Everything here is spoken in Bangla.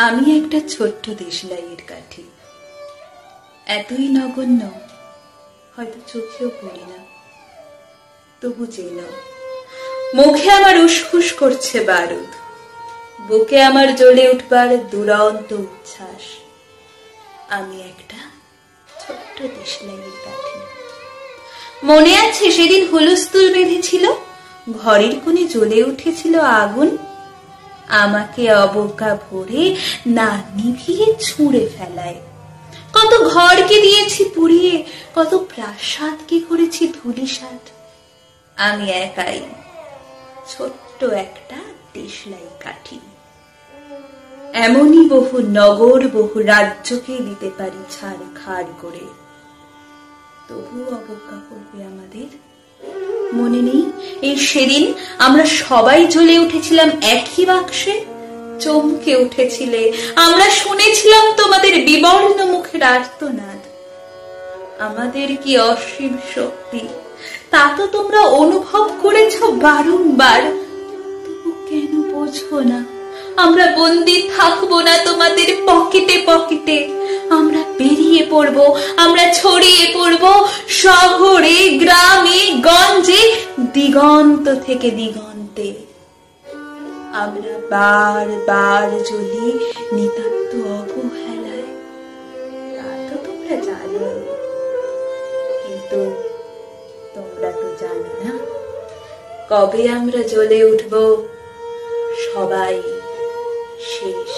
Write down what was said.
আমি একটা ছোট্ট দেশলাইয়ের কাঠি, এতই নগণ্য হয়তো চোখেও পড়ি না, তবু চেনো মুখে আমার উসখুস করছে বারুদ, বুকে আমার জ্বলে উঠবার দুরন্ত উচ্ছ্বাস। আমি একটা ছোট্ট দেশলাইয়ের কাঠি। মনে আছে সেদিন হুলস্থুল বেঁধেছিল, ঘরের কোণে জ্বলে উঠেছিল আগুন, আমাকে অবজ্ঞা ভরে না নিভিয়ে ছুঁড়ে ফেলায়। কত ঘরকে দিয়েছি পুড়িয়ে, কত প্রাসাদকে করেছি ধূলিসাৎ। আমি একাই ছোট্ট একটা দেশলাই কাঠি। এমনই বহু নগর, বহু রাজ্যকে দিতে পারি ছাড় খাড় করে, তবু অবজ্ঞা করবে আমাদের। মনে নেই এই সেদিন আমরা সবাই জ্বলে উঠেছিলাম একই বাক্সে, চমকে উঠেছিলে, আমরা শুনেছিলাম তোমাদের বিবর্ণ মুখের আর্তনাদ। আমাদের কি অসীম শক্তি তা তো তোমরা অনুভব করেছ বারংবার, তবু কেন বোঝো না? আমরা বন্দী থাকবো না তোমাদের পকেটে পকেটে, আমরা বেরিয়ে পড়ব, আমরা ছড়িয়ে পড়ব শহরে, গ্রামে, গঞ্জে, দিগন্ত থেকে দিগন্তে। আমরা বার বার জ্বলি নিতান্ত অবহেলায়, তা তো তোমরা জানো, কিন্তু তোমরা তো জানো না কবে আমরা জ্বলে উঠব সবাই শেষ।